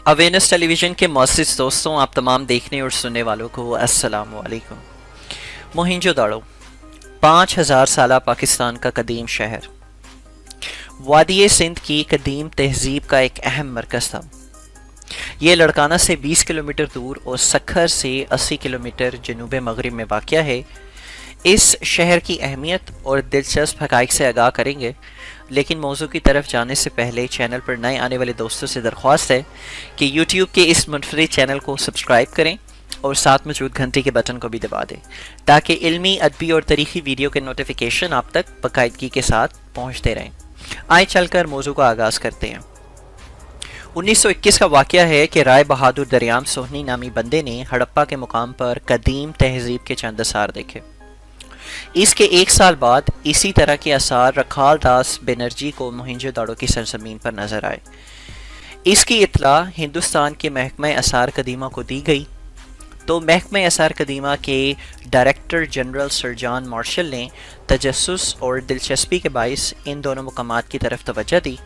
Awareness television के मुअज़्ज़िज़ दोस्तों, आप तमाम देखने और सुनने वालों को अस्सलाम वालेकुम। मोहिंजोदाड़ो 5000 साला पाकिस्तान का कदीम शहर, वादी सिंध की कदीम तहजीब का एक अहम मरकज़ था। ये लड़काना से 20 किलोमीटर दूर और सखर से 80 किलोमीटर जनूब मगरिब में वाक़या है। इस शहर की अहमियत और दिलचस्प हक़ाइक़ से आगाह करेंगे, लेकिन मौजू की तरफ जाने से पहले चैनल पर नए आने वाले दोस्तों से दरख्वास्त है कि यूट्यूब के इस मुनफरिद चैनल को सब्सक्राइब करें और साथ मौजूद घंटी के बटन को भी दबा दें, ताकि इल्मी, अदबी और तारीख़ी वीडियो के नोटिफिकेशन आप तक बाकायदगी के साथ पहुँचते रहें। आए चलकर मौजू का आगाज़ करते हैं। 1921 का वाक़या है कि राय बहादुर दरियाम सोहनी नामी बंदे ने हड़प्पा के मुकाम पर कदीम तहजीब के चंद आसार देखे। इसके एक साल बाद इसी तरह के आसार रखाल दास बनर्जी को मोहिंजोदाड़ो की सरजमीन पर नजर आए। इसकी इत्तला हिंदुस्तान के महकमा आसार कदीमा को दी गई, तो महकमा आसार कदीमा के director general sir John Marshall ने तजस्सुस और दिलचस्पी के बाइस इन दोनों मुकामात की तरफ तवज्जो दी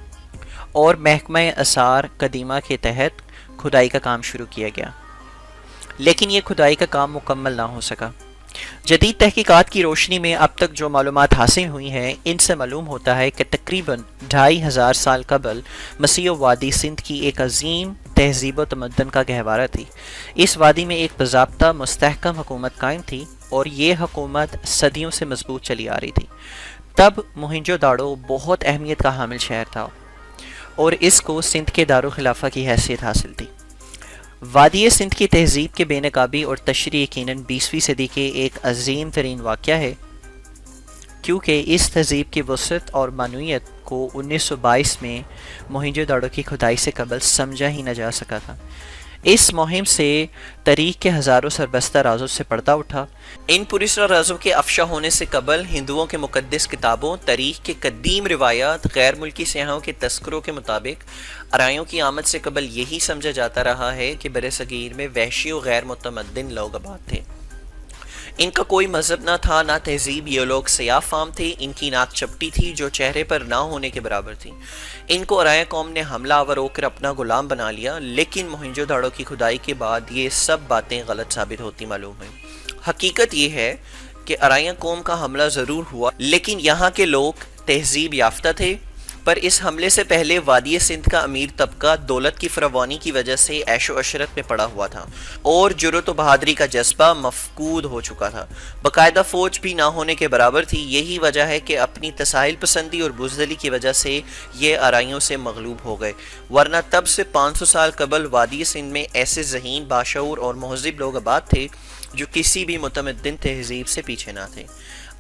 और महकमा आसार कदीमा के तहत खुदाई का काम शुरू किया गया, लेकिन ये खुदाई का काम मुकम्मल ना हो सका। जदीद तहकीकात की रोशनी में अब तक जो मालूमात हासिल हुई हैं, इनसे मालूम होता है कि तकरीबन 2500 साल कबल मसीह वादी सिंध की एक अजीम तहजीब व तमद्दन का गहवारा थी। इस वादी में एक बाज़ाब्ता मुस्तहकम हुकूमत कायम थी और ये हुकूमत सदियों से मजबूत चली आ रही थी। तब मोहिंजोदाड़ो बहुत अहमियत का हामिल शहर था और इसको सिंध के दारुल खिलाफा की हैसियत हासिल थी। वादी सिंध की तहजीब के बेनकाबी और तशरी यकीनन 20वीं सदी के एक अजीम तरीन वाक़या है, क्योंकि इस तहजीब की वसअत और मानूइयत को 1922 में मोहिंजोदाड़ो की खुदाई से कबल समझा ही न जा सका था। इस मुहिम से तारीख़ के हज़ारों सरबस्ता राजों से पर्दा उठा। इन पुरस्रा राजों के अफशा होने से कबल हिंदुओं के मुक़द्दस किताबों, तारीख़ के कदीम रिवायात, गैर मुल्की सियाहों के तस्करों के मुताबिक अराइयों की आमद से कबल यही समझा जाता रहा है कि बरसगीर में वहशी और गैर मुतमद्दिन लोग आबाद थे। इनका कोई मजहब ना था, ना तहजीब। ये लोग सयाह फाम थे, इनकी नाक चपटी थी जो चेहरे पर ना होने के बराबर थी। इनको अराया कौम ने हमला आवर होकर अपना गुलाम बना लिया, लेकिन मोहिंजोदाड़ो की खुदाई के बाद ये सब बातें गलत साबित होती मालूम हुई। हकीकत ये है कि अराया कौम का हमला ज़रूर हुआ, लेकिन यहाँ के लोग तहजीब याफ्ता थे। पर इस हमले से पहले वादी सिंध का अमीर तबका दौलत की फरावानी की वजह से ऐशो अशरत में पड़ा हुआ था और जुर्रत व बहादुरी का जज्बा मफकूद हो चुका था। बाकायदा फ़ौज भी ना होने के बराबर थी। यही वजह है कि अपनी तसाहिल पसंदी और बुज़दिली की वजह से ये आराइयों से मगलूब हो गए, वरना तब से 500 साल कबल वादी सिंध में ऐसे ज़हीन, बाशऊर और महज़िब लोग आबाद थे जो किसी भी मुतमद्दिन तहजीब से पीछे ना थे।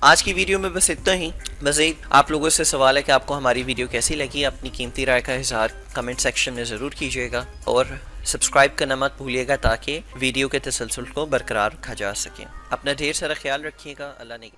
आज की वीडियो में बस इतना ही। मज़ीद आप लोगों से सवाल है कि आपको हमारी वीडियो कैसी लगी। अपनी कीमती राय का इज़हार कमेंट सेक्शन में ज़रूर कीजिएगा और सब्सक्राइब करना मत भूलिएगा, ताकि वीडियो के तसलसल को बरकरार रखा जा सके। अपना ढेर सारा ख्याल रखिएगा। अल्लाह ने